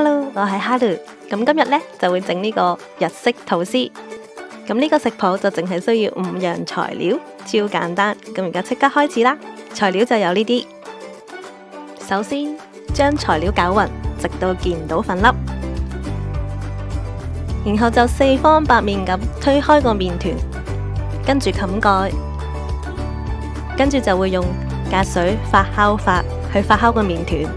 Hello，我係哈魯。咁今日呢，就會整呢個日式吐司。咁呢個食譜就淨係需要5樣材料，超簡單。咁而家即刻開始啦。材料就有呢啲。首先將材料攪勻，直到見到粉粒，然後就四方八面咁推開個麵團，跟住冚蓋，跟住就會用隔水發酵法去發酵個麵團。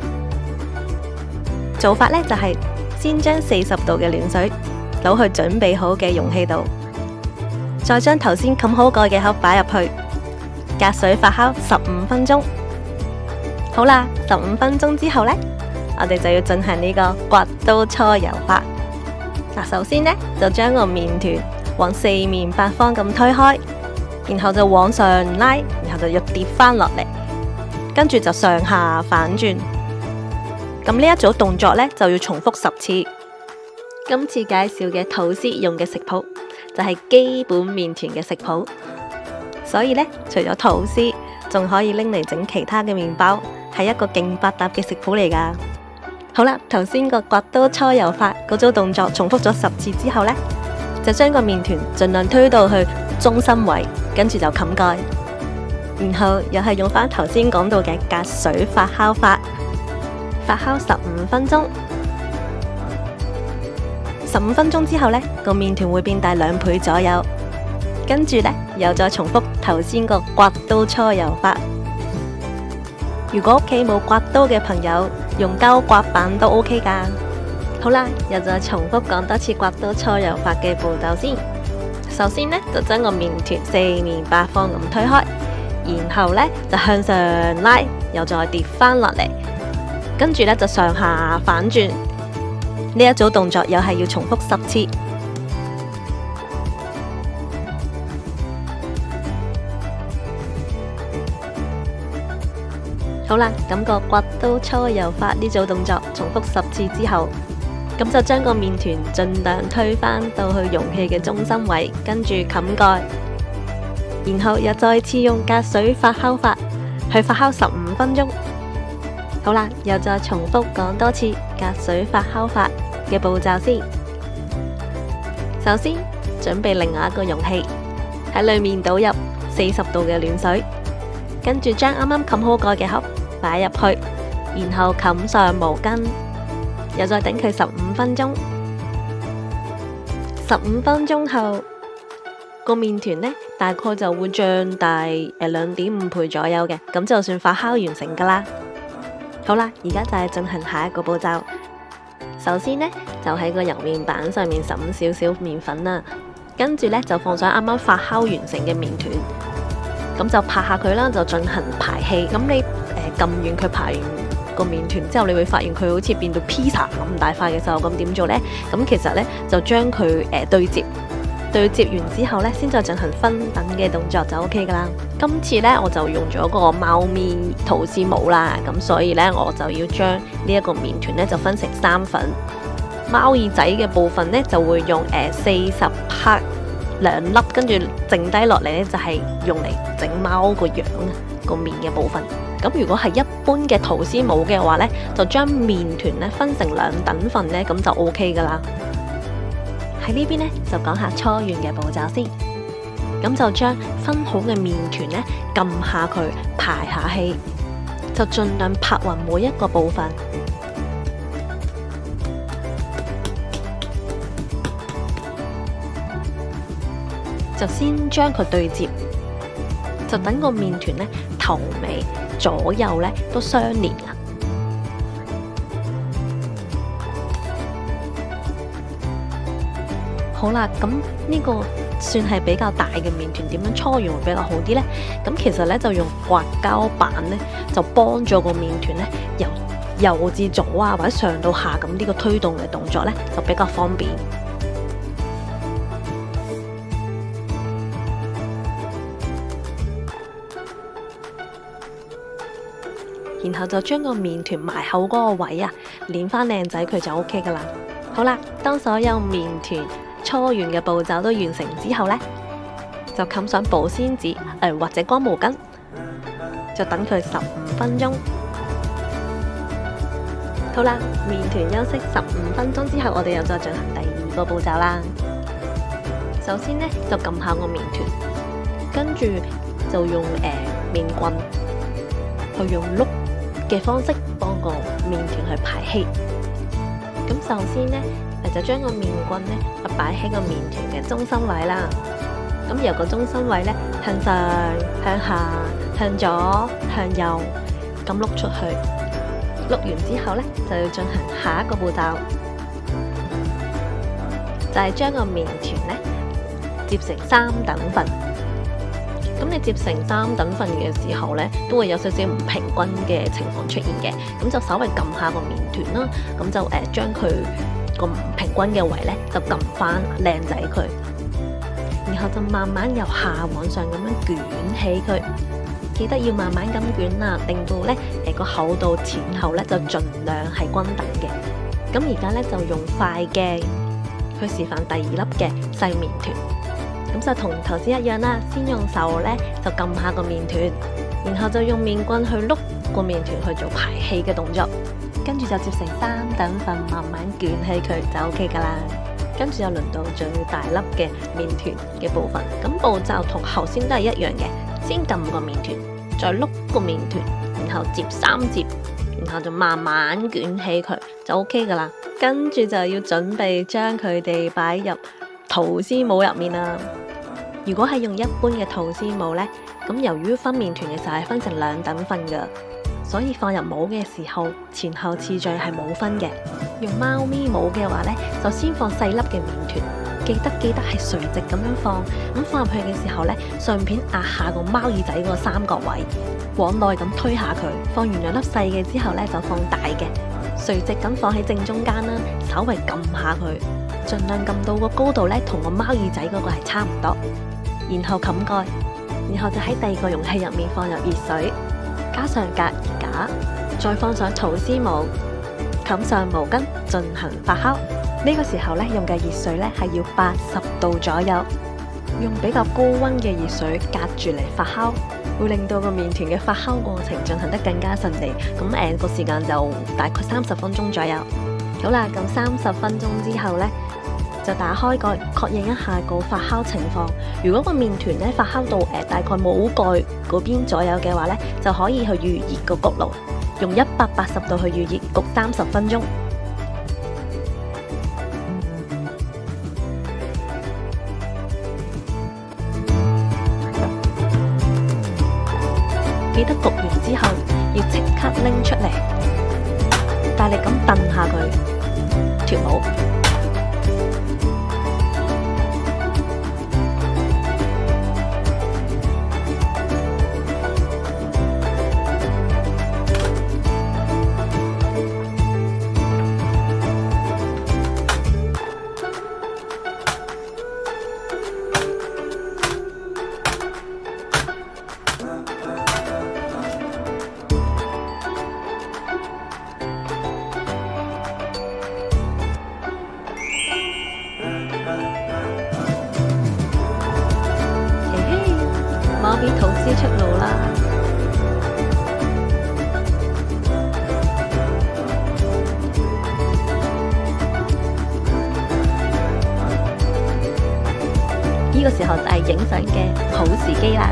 做法呢，就係先將40度嘅暖水倒去準備好嘅容器度，再將頭先冚好蓋嘅盒擺入去，隔水發酵15分鐘。好啦，15分鐘之後呢，我哋就要進行呢個刮刀搓油法。首先呢，就將個麵團往四面八方咁推開，然後就往上拉，然後就又跌翻落嚟，跟住就上下反轉。咁呢一組動作呢，就要重複10次。今次介紹嘅吐司用嘅食譜就係基本麵團嘅食譜，所以呢，除咗吐司，仲可以拎嚟整其他嘅麵包，係一個勁百搭嘅食譜嚟噶。好啦，頭先個刮刀搓油法嗰組動作重複咗10次之後呢，就將個麵團盡量推到去中心位，跟住就冚蓋，然後又係用翻頭先講到嘅隔水發酵法。發酵15分鐘，15分鐘之後呢，個麵團會變大2倍左右，跟住呢，又再重複頭先個刮刀搓油法。如果屋企冇刮刀嘅朋友，用膠刮板都 OK 噶。好啦，又再重複講多次刮刀搓油法嘅步驟先。首先呢，就將個麵團四面八方咁推開，然後呢，就向上拉，又再跌翻落嚟。跟住呢，就上下反轉，呢一組動作又係要重複10次。好啦，咁個刮刀搓油法呢組動作重複10次之後，咁就將個麵團盡量推返到去容器嘅中心位，跟住冚蓋，然後又再次用隔水發酵法去發酵15分鐘。好啦，又再重複講多次隔水發酵法嘅步驟先。首先準備另外一個容器，喺裏面倒入40度嘅暖水，跟住將啱啱冚好蓋嘅盒擺入去，然後冚上毛巾，又再等佢15分鐘。15分鐘後，個麵團呢大概就會脹大2.5倍左右嘅，咁就算發酵完成噶啦。好啦，而家就係進行下一個步驟。首先呢，就喺個油面板上面撒少少麵粉啦，跟住呢，就放上啱啱發酵完成嘅麵團，咁就拍下佢啦，就進行排氣。咁你撳完佢排完個麵團之後，你會發現佢好似變到披薩咁大塊嘅時候，咁點做呢？咁其實呢，就將佢對接完之後呢，先再進行分等嘅動作就 OK 噶啦。今次呢，我就用咗個貓咪吐司模啦，咁所以呢，我就要將呢一個麵團呢就分成3份。貓耳仔嘅部分呢，就會用40克2粒，跟住剩低落嚟呢，就係用嚟整貓個樣個麵嘅部分。咁如果係一般嘅吐司模嘅話呢，就將麵團呢分成2等份呢，咁就 OK 噶啦。喺呢邊呢，就講下搓圓嘅步驟先。咁就將分好嘅麵團呢撳下佢，排下氣，就盡量拍勻每一個部分。就先將佢對接，就等個麵團呢頭尾左右呢都相連啊。好啦，咁呢個算係比較大嘅麵團，點樣搓圓會比較好啲呢？咁其實呢，就用刮膠板呢，就幫咗個麵團呢由右至左啊，或者上到下咁呢個推動嘅動作呢，就比較方便。然後就將個麵團埋口嗰個位啊，捻翻靚仔佢就 OK 噶啦。好啦，當所有麵團搓完嘅步驟都完成之後呢，就冚上保鮮紙或者乾毛巾，就等佢15分鐘。好啦，麵團休息15分鐘之後，我哋又再進行第2個步驟啦。首先呢，就撳下個麵團，跟住就用麵棍去用碌嘅方式幫個麵團去排氣。咁首先呢，就將個麵棍呢擺喺個麵團嘅中心位啦。咁由個中心位呢向上、向下、向左、向右咁碌出去。碌完之後呢，就要進行下一個步驟，就係將個麵團呢摺成3等份。咁你摺成3等份嘅時候呢，都會有少少唔平均嘅情況出現嘅。咁就稍微撳下個麵團啦，咁就將佢個唔平均嘅位呢，就撳翻靚仔佢，然後就慢慢由下往上咁樣捲起佢。記得要慢慢咁捲啦，令到呢個厚度前後呢就盡量係均等嘅。咁而家呢，就用快鏡去示範第2粒嘅細麵團。咁就同頭先一樣啦，先用手呢就撳下個麵團，然後就用麵棍去碌個麵團去做排氣嘅動作，跟住就摺成3等份，慢慢捲起佢就 OK 噶啦。跟住就輪到最大粒嘅麵團嘅部分，咁步驟同頭先都係一樣嘅，先撳個麵團，再碌個麵團，然後摺3摺，然後就慢慢捲起佢就 OK 噶啦。跟住就要準備將佢哋擺入吐司模入面啦。如果係用一般嘅吐司模呢，咁由於分麵團嘅時候係分成2等份噶，所以放入模嘅時候前後次序係冇分嘅。用貓咪模嘅話呢，就先放細粒嘅麵團，記得係垂直咁樣放。咁放入去嘅時候呢，上片壓下個貓耳仔個3角位，往內咁推下佢。放完2粒細嘅之後呢，就放大嘅，垂直咁放喺正中間啦，稍微撳下佢，盡量撳到個高度呢同個貓耳仔嗰個係差唔多。然後冚蓋，然後就喺第2個容器入面放入熱水，加上隔熱架，再放上吐司模，冚上毛巾進行發酵。呢個時候呢，用嘅熱水呢係要80度左右，用比較高溫嘅熱水隔住嚟發酵，會令到個麵團嘅發酵過程進行得更加順利。咁個時間就大概30分鐘左右。好啦，咁30分鐘之後呢，就打開蓋確認一下個發酵情況。如果個麵團呢發酵到大概冇蓋嗰邊左右嘅話呢，就可以去預熱個焗爐，用180度去預熱焗30分鐘。記得焗完之後要即刻拎出嚟，大力咁掟下佢脫模。貓咪吐司出爐啦！呢個時候就係影相嘅好時機啦！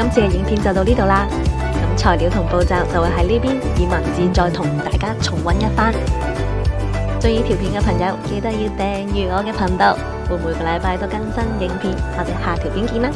今次嘅影片就到呢度啦，咁材料同步驟就會喺呢邊以文字再同大家重溫一番。鍾意條片嘅朋友記得要訂閱我嘅頻道，會每個禮拜都更新影片，我哋下條片見啦。